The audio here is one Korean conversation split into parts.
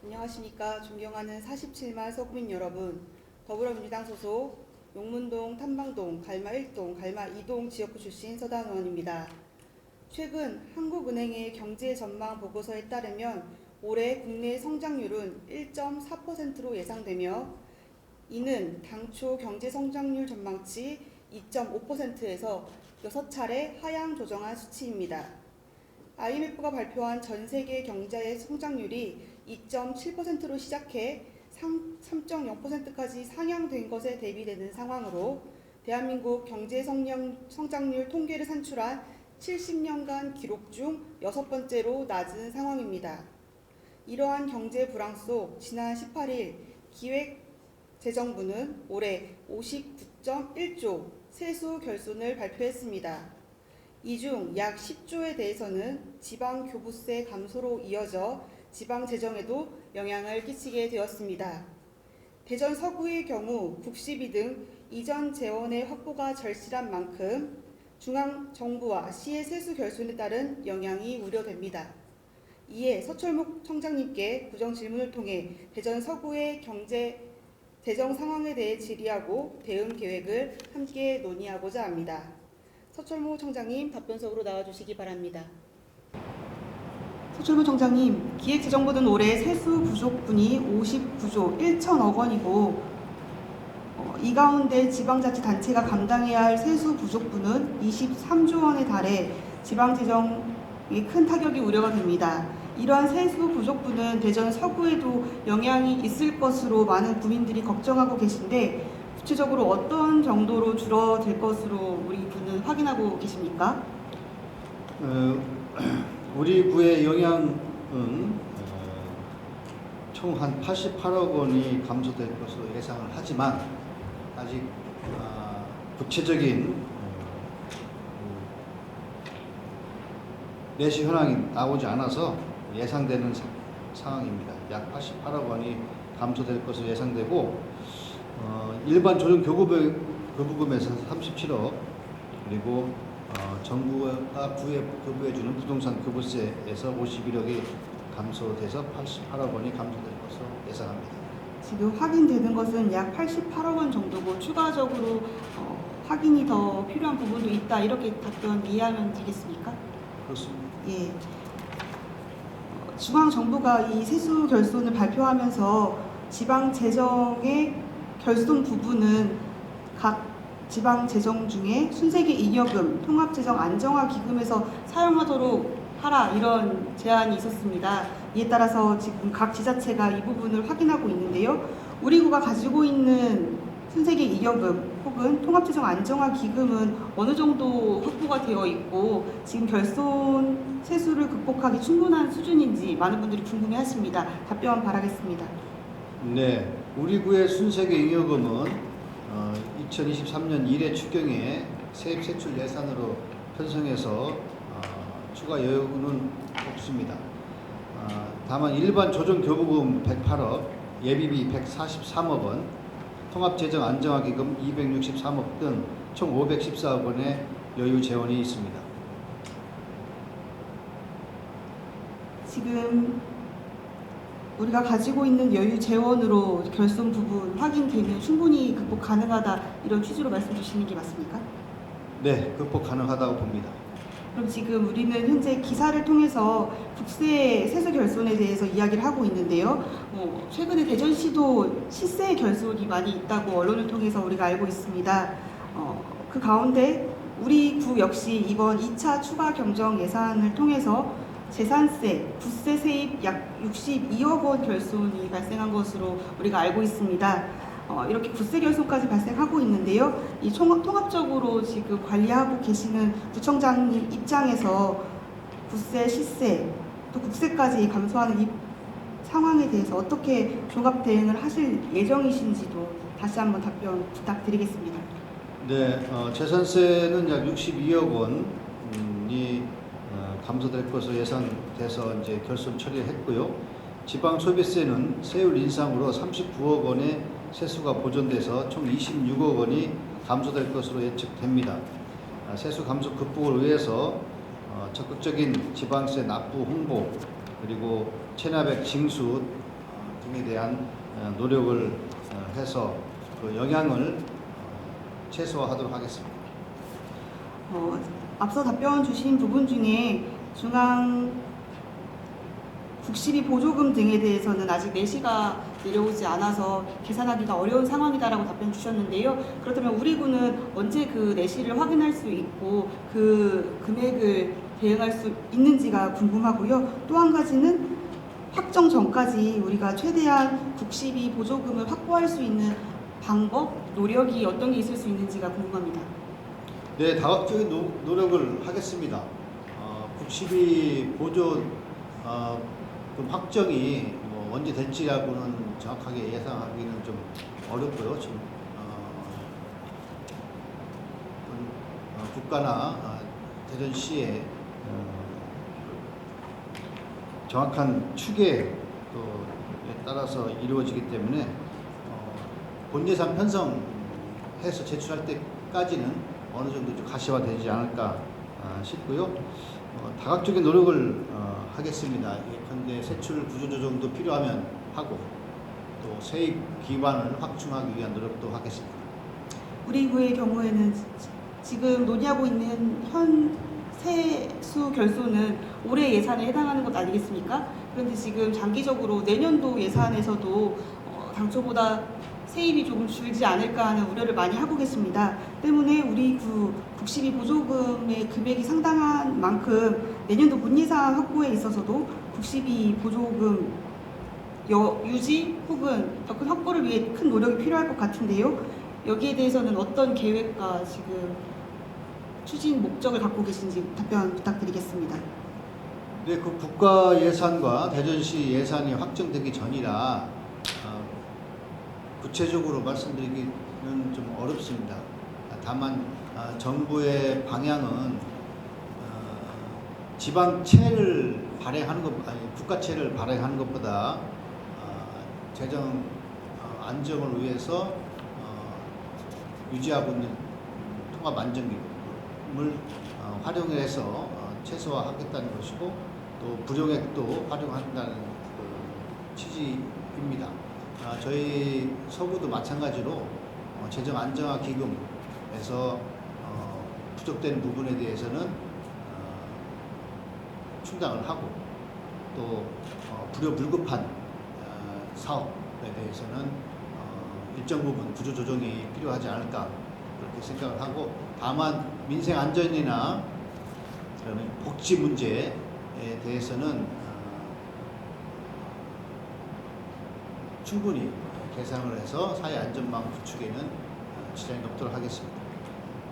안녕하십니까. 존경하는 47만 서구민 여러분, 더불어민주당 소속 용문동, 탐방동, 갈마 1동, 갈마 2동 지역구 출신 서다은 의원입니다. 최근 한국은행의 경제 전망 보고서에 따르면 올해 국내 성장률은 1.4%로 예상되며 이는 당초 경제 성장률 전망치 2.5%에서 6차례 하향 조정한 수치입니다. IMF가 발표한 전 세계 경제의 성장률이 2.7%로 시작해 3.0%까지 상향된 것에 대비되는 상황으로 대한민국 경제 성장률 통계를 산출한 70년간 기록 중 6번째로 낮은 상황입니다. 이러한 경제 불황 속 지난 18일 기획재정부는 올해 59.1조 세수 결손을 발표했습니다. 이 중 약 10조에 대해서는 지방교부세 감소로 이어져 지방재정에도 영향을 끼치게 되었습니다. 대전 서구의 경우 국시비 등 이전 재원의 확보가 절실한 만큼 중앙정부와 시의 세수 결손에 따른 영향이 우려됩니다. 이에 서철목 청장님께 구정질문을 통해 대전 서구의 경제 재정 상황에 대해 질의하고 대응 계획을 함께 논의하고자 합니다. 서철모 청장님 답변석으로 나와주시기 바랍니다. 서철모 청장님, 기획재정부는 올해 세수 부족분이 59조 1천억 원이고 이 가운데 지방자치단체가 감당해야 할 세수 부족분은 23조 원에 달해 지방재정에 큰 타격이 우려가 됩니다. 이러한 세수 부족분은 대전 서구에도 영향이 있을 것으로 많은 구민들이 걱정하고 계신데 구체적으로 어떤 정도로 줄어들 것으로 우리 구는 확인하고 계십니까? 우리 구의 영향은 총 한 88억 원이 감소될 것으로 예상을 하지만 아직 구체적인 내수 현황이 나오지 않아서 예상되는 상황입니다. 약 88억 원이 감소될 것으로 예상되고 일반 조정 교부금에서 37억 그리고 정부가 구에 교부해주는 부동산 교부세에서 51억이 감소돼서 88억 원이 감소될 것으로 예상합니다. 지금 확인되는 것은 약 88억 원 정도고 추가적으로 확인이 더 필요한 부분도 있다 이렇게 답변 이해하면 되겠습니까? 그렇습니다. 예. 중앙정부가 이 세수 결손을 발표하면서 지방 재정의 결손 부분은 각 지방 재정 중에 순세계 잉여금, 통합재정 안정화 기금에서 사용하도록 하라 이런 제안이 있었습니다. 이에 따라서 지금 각 지자체가 이 부분을 확인하고 있는데요. 우리 구가 가지고 있는 순세계 잉여금 혹은 통합재정 안정화 기금은 어느 정도 확보가 되어 있고 지금 결손 세수를 극복하기 충분한 수준인지 많은 분들이 궁금해하십니다. 답변 바라겠습니다. 네, 우리 구의 순세계 잉여금은 2023년 1회 추경에 세입 세출 예산으로 편성해서 추가 여유는 없습니다. 다만 일반 조정 교부금 108억, 예비비 143억 원, 통합재정 안정화기금 263억 등 총 514억 원의 여유 재원이 있습니다. 지금 우리가 가지고 있는 여유 재원으로 결손 부분 확인되면 충분히 극복 가능하다 이런 취지로 말씀 주시는 게 맞습니까? 네, 극복 가능하다고 봅니다. 그럼 지금 우리는 현재 기사를 통해서 국세 세수 결손에 대해서 이야기를 하고 있는데요. 최근에 대전시도 시세 결손이 많이 있다고 언론을 통해서 우리가 알고 있습니다. 그 가운데 우리 구 역시 이번 2차 추가 경정 예산을 통해서 재산세, 부세 세입 약 62억 원 결손이 발생한 것으로 우리가 알고 있습니다. 이렇게 부세 결손까지 발생하고 있는데요. 이 통합적으로 지금 관리하고 계시는 구청장님 입장에서 부세, 시세, 또 국세까지 감소하는 이 상황에 대해서 어떻게 종합 대응을 하실 예정이신지도 다시 한번 답변 부탁드리겠습니다. 네, 재산세는 약 62억 원이 감소될 것으로 예상돼서 이제 결손 처리했고요. 지방 소비세는 세율 인상으로 39억 원의 세수가 보존돼서 총 26억 원이 감소될 것으로 예측됩니다. 세수 감소 극복을 위해서 적극적인 지방세 납부 홍보 그리고 체납액 징수 등에 대한 노력을 해서 그 영향을 최소화하도록 하겠습니다. 앞서 답변 주신 부분 중에 중앙 국시비 보조금 등에 대해서는 아직 내시가 내려오지 않아서 계산하기가 어려운 상황이다라고 답변 주셨는데요. 그렇다면 우리 군은 언제 그 내시를 확인할 수 있고 그 금액을 대응할 수 있는지가 궁금하고요. 또 한 가지는 확정 전까지 우리가 최대한 국시비 보조금을 확보할 수 있는 방법, 노력이 어떤 게 있을 수 있는지가 궁금합니다. 네, 다각적인 노력을 하겠습니다. 국시비 보조 금 확정이 뭐 언제 될지라고는 정확하게 예상하기는 좀 어렵고요. 지금 국가나 대전시의 정확한 추계에 따라서 이루어지기 때문에 본 예산 편성해서 제출할 때까지는 어느 정도 좀 가시화되지 않을까 싶고요. 다각적인 노력을 하겠습니다. 예컨대 세출 구조 조정도 필요하면 하고 또 세입 기반을 확충하기 위한 노력도 하겠습니다. 우리 구의 경우에는 지금 논의하고 있는 현 세수 결손은 올해 예산에 해당하는 것 아니겠습니까? 그런데 지금 장기적으로 내년도 예산에서도 당초보다 세입이 조금 줄지 않을까 하는 우려를 많이 하고 계십니다. 때문에 우리 국시비 보조금의 금액이 상당한 만큼 내년도 본 예산 확보에 있어서도 국시비 보조금 유지 혹은 더 큰 확보를 위해 큰 노력이 필요할 것 같은데요. 여기에 대해서는 어떤 계획과 지금 추진 목적을 갖고 계신지 답변 부탁드리겠습니다. 네, 그 국가 예산과 대전시 예산이 확정되기 전이라 구체적으로 말씀드리기는 좀 어렵습니다. 다만 정부의 방향은 지방채를 발행하는 것, 아니 국가채를 발행하는 것보다 재정 안정을 위해서 유지하고 있는 통합 안정기금을 활용해서 최소화하겠다는 것이고 또 불용액도 활용한다는 그 취지입니다. 저희 서구도 마찬가지로 재정 안정화 기금에서 부족된 부분에 대해서는 충당을 하고 또 불효불급한 사업에 대해서는 일정 부분 구조 조정이 필요하지 않을까 그렇게 생각을 하고 다만 민생 안전이나 복지 문제에 대해서는 충분히 계산을 해서 사회 안전망 구축에는 지장이 없도록 하겠습니다.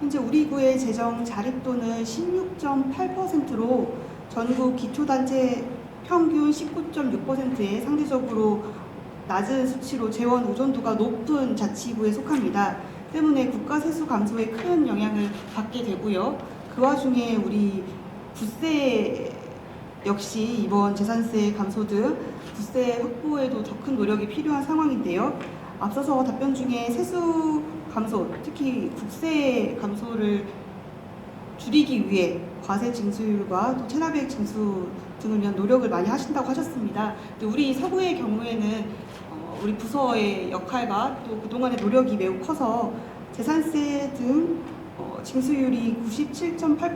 현재 우리 구의 재정 자립도는 16.8%로 전국 기초단체 평균 19.6%에 상대적으로 낮은 수치로 재원 의존도가 높은 자치구에 속합니다. 때문에 국가 세수 감소에 큰 영향을 받게 되고요. 그 와중에 우리 부세 역시 이번 재산세 감소 등 부세 확보에도 더 큰 노력이 필요한 상황인데요. 앞서서 답변 중에 세수 감소, 특히 국세 감소를 줄이기 위해 과세 징수율과 또 체납액 징수 등을 위한 노력을 많이 하신다고 하셨습니다. 우리 서구의 경우에는 우리 부서의 역할과 또 그동안의 노력이 매우 커서 재산세 등 징수율이 97.8%,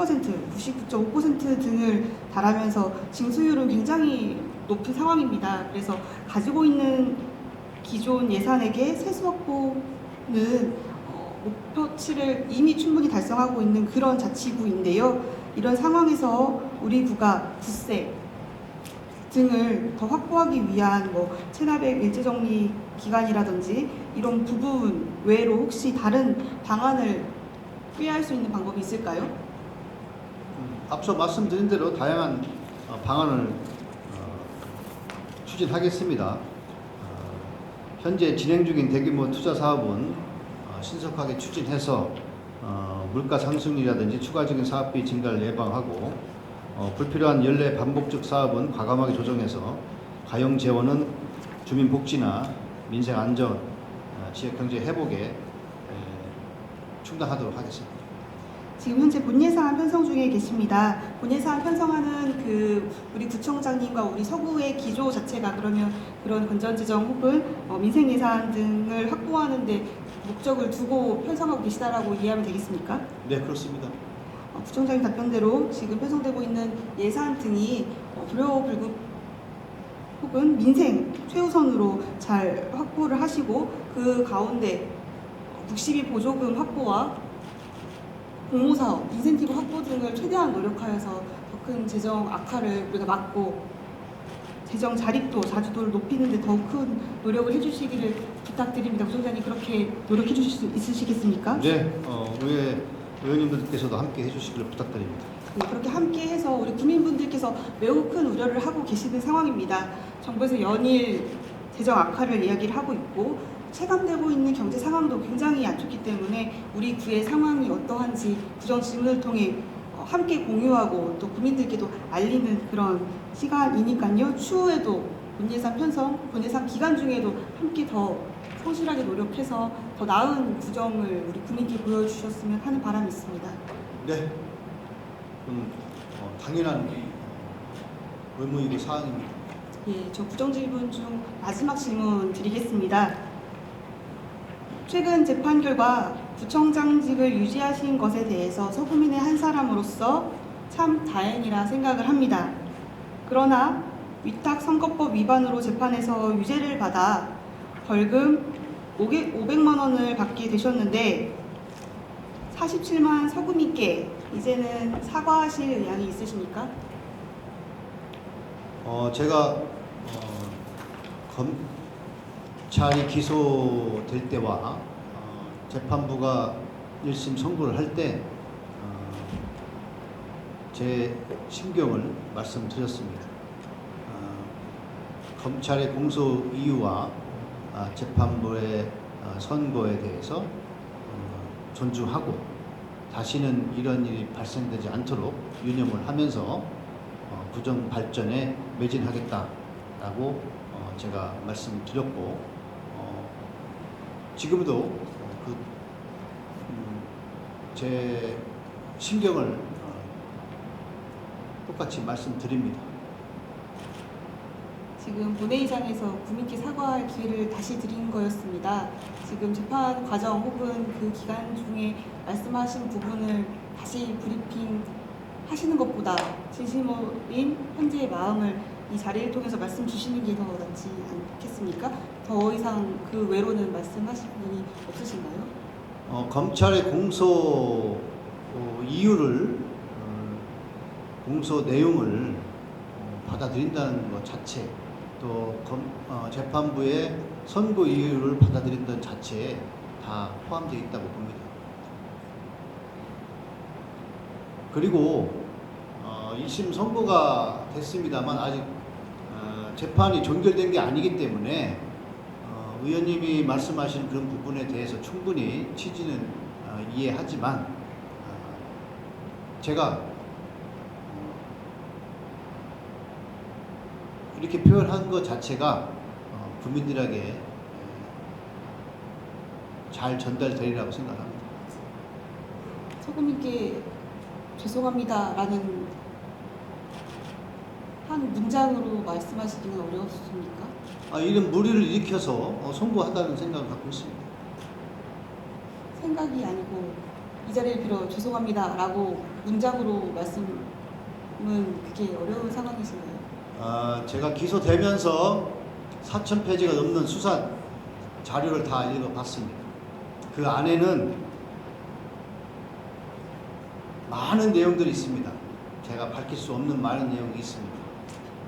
99.5% 등을 달하면서 징수율은 굉장히 높은 상황입니다. 그래서 가지고 있는 기존 예산액의 세수 확보는 목표치를 이미 충분히 달성하고 있는 그런 자치구인데요. 이런 상황에서 우리 구가 부세 등을 더 확보하기 위한 체납액 일제정리 기간이라든지 이런 부분 외로 혹시 다른 방안을 꾀할 수 있는 방법이 있을까요? 앞서 말씀드린 대로 다양한 방안을 추진하겠습니다. 현재 진행 중인 대규모 투자 사업은 신속하게 추진해서 물가 상승률이라든지 추가적인 사업비 증가를 예방하고 불필요한 연례 반복적 사업은 과감하게 조정해서 가용 재원은 주민 복지나 민생 안전, 지역 경제 회복에 충당하도록 하겠습니다. 지금 현재 본예산 편성 중에 계십니다. 본예산 편성하는 우리 구청장님과 우리 서구의 기조 자체가 그러면 그런 건전재정 혹은 민생 예산 등을 확보하는데 목적을 두고 편성하고 계시다라고 이해하면 되겠습니까? 네, 그렇습니다. 구청장님 답변대로 지금 편성되고 있는 예산 등이 불효불급 혹은 민생 최우선으로 잘 확보를 하시고 그 가운데 국시비 보조금 확보와 공모사업, 인센티브 확보 등을 최대한 노력하여서 더 큰 재정 악화를 우리가 막고 재정 자립도, 자주도를 높이는 데 더욱 큰 노력을 해주시기를 부탁드립니다. 구청장님 그렇게 노력해 주실 수 있으시겠습니까? 네, 의원님들께서도 함께 해주시기를 부탁드립니다. 네, 그렇게 함께해서 우리 국민분들께서 매우 큰 우려를 하고 계시는 상황입니다. 정부에서 연일 재정 악화를 이야기를 하고 있고 체감되고 있는 경제 상황도 굉장히 안 좋기 때문에 우리 구의 상황이 어떠한지 구정 질문을 통해 함께 공유하고 또 국민들께도 알리는 그런 시간이니까요. 추후에도 본예산 편성, 본예산 기간 중에도 함께 더 성실하게 노력해서 더 나은 구정을 우리 국민께 보여주셨으면 하는 바람이 있습니다. 네, 당연한 의무이고 사항입니다. 예, 저 구정 질문 중 마지막 질문 드리겠습니다. 최근 재판 결과 구청장직을 유지하신 것에 대해서 서구민의 한 사람으로서 참 다행이라 생각을 합니다. 그러나 위탁선거법 위반으로 재판에서 유죄를 받아 벌금 500만 원을 받게 되셨는데 47만 서구민께 이제는 사과하실 의향이 있으십니까? 제가 검찰이 기소될 때와 재판부가 1심 선고를 할 때 제 심경을 말씀드렸습니다. 검찰의 공소 이유와 재판부의 선고에 대해서 존중하고 다시는 이런 일이 발생되지 않도록 유념을 하면서 구정 발전에 매진하겠다라고 제가 말씀드렸고 지금도 제 심경을 똑같이 말씀드립니다. 지금 본회의장에서 국민께 사과할 기회를 다시 드린 거였습니다. 지금 재판 과정 혹은 그 기간 중에 말씀하신 부분을 다시 브리핑 하시는 것보다 진심 어린 현재의 마음을 이 자리를 통해서 말씀 주시는 게 더 낫지 않겠습니까? 더 이상 그 외로는 말씀하실 부분이 없으신가요? 검찰의 공소 이유를 공소 내용을 받아들인다는 것 자체 또 재판부의 선고 이유를 받아들인다는 자체에 다 포함되어 있다고 봅니다. 그리고 1심 선고가 됐습니다만 아직 재판이 종결된 게 아니기 때문에 의원님이 말씀하신 그런 부분에 대해서 충분히 취지는 이해하지만 제가 이렇게 표현한 것 자체가 국민들에게 잘 전달되리라고 생각합니다. 서구민께 죄송합니다라는 한 문장으로 말씀하시기는 어려웠습니까? 이런 무리를 일으켜서 선고하다는 생각을 갖고 있습니다. 생각이 아니고 이 자리를 빌어 죄송합니다라고 문장으로 말씀은 그게 어려운 상황이신가요? 제가 기소되면서 4,000페이지가 넘는 수사 자료를 다 읽어봤습니다. 그 안에는 많은 내용들이 있습니다. 제가 밝힐 수 없는 많은 내용이 있습니다.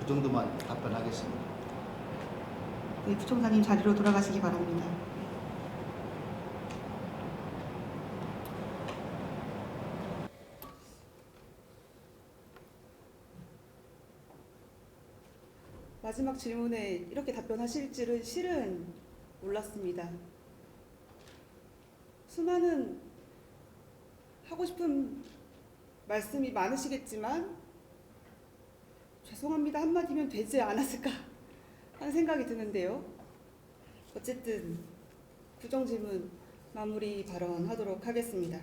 그 정도만 답변하겠습니다. 네, 부총장님 자리로 돌아가시기 바랍니다. 마지막 질문에 이렇게 답변하실 줄은 실은 몰랐습니다. 수많은 하고 싶은 말씀이 많으시겠지만 죄송합니다 한마디면 되지 않았을까 하는 생각이 드는데요. 어쨌든 구정질문 마무리 발언하도록 하겠습니다.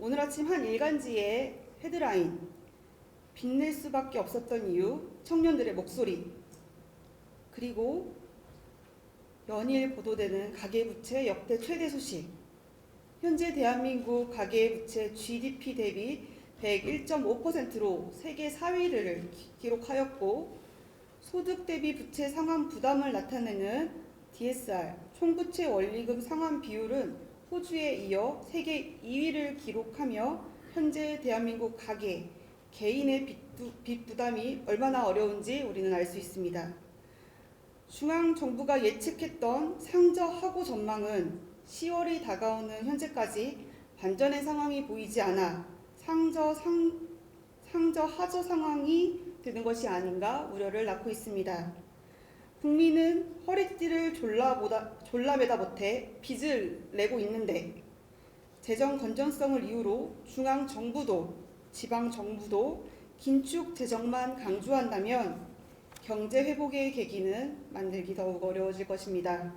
오늘 아침 한 일간지의 헤드라인, 빛낼 수밖에 없었던 이유, 청년들의 목소리, 그리고 연일 보도되는 가계부채 역대 최대 소식, 현재 대한민국 가계부채 GDP 대비 101.5%로 세계 4위를 기록하였고, 소득 대비 부채 상환 부담을 나타내는 DSR, 총부채 원리금 상환 비율은 호주에 이어 세계 2위를 기록하며 현재 대한민국 가계, 개인의 빚 부담이 얼마나 어려운지 우리는 알 수 있습니다. 중앙정부가 예측했던 상저하고 전망은 10월이 다가오는 현재까지 반전의 상황이 보이지 않아 상저하저 상황이 되는 것이 아닌가 우려를 낳고 있습니다. 국민은 허리띠를 졸라매다 못해 빚을 내고 있는데 재정 건전성을 이유로 중앙정부도 지방정부도 긴축 재정만 강조한다면 경제 회복의 계기는 만들기 더욱 어려워질 것입니다.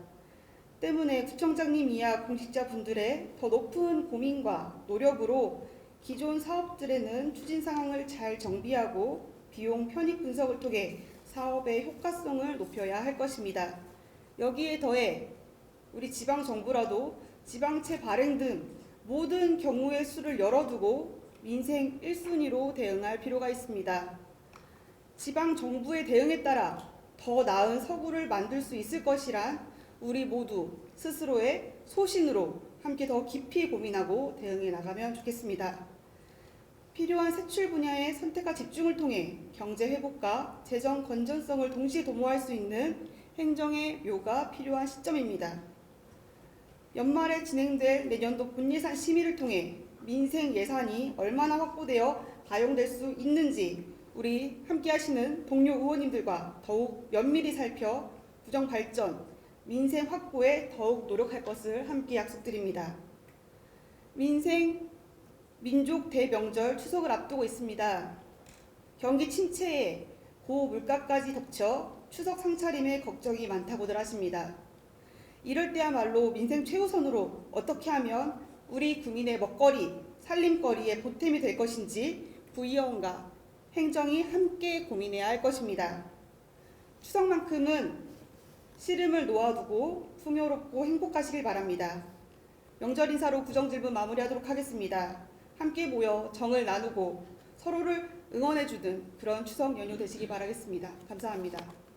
때문에 구청장님 이하 공직자분들의 더 높은 고민과 노력으로 기존 사업들에는 추진 상황을 잘 정비하고 비용 편익 분석을 통해 사업의 효과성을 높여야 할 것입니다. 여기에 더해 우리 지방정부라도 지방채 발행 등 모든 경우의 수를 열어두고 민생 1순위로 대응할 필요가 있습니다. 지방정부의 대응에 따라 더 나은 서구를 만들 수 있을 것이란 우리 모두 스스로의 소신으로 함께 더 깊이 고민하고 대응해 나가면 좋겠습니다. 필요한 세출 분야의 선택과 집중을 통해 경제 회복과 재정 건전성을 동시에 도모할 수 있는 행정의 묘가 필요한 시점입니다. 연말에 진행될 내년도 본예산 심의를 통해 민생 예산이 얼마나 확보되어 반영될 수 있는지 우리 함께 하시는 동료 의원님들과 더욱 면밀히 살펴 구정 발전, 민생 확보에 더욱 노력할 것을 함께 약속드립니다. 민족 대명절 추석을 앞두고 있습니다. 경기 침체에 고물가까지 덮쳐 추석 상차림에 걱정이 많다고들 하십니다. 이럴 때야말로 민생 최우선으로 어떻게 하면 우리 국민의 먹거리, 살림거리에 보탬이 될 것인지 부의원과 행정이 함께 고민해야 할 것입니다. 추석만큼은 씨름을 놓아두고 풍요롭고 행복하시길 바랍니다. 명절 인사로 구정질문 마무리하도록 하겠습니다. 함께 모여 정을 나누고 서로를 응원해주는 그런 추석 연휴 되시기 바라겠습니다. 감사합니다.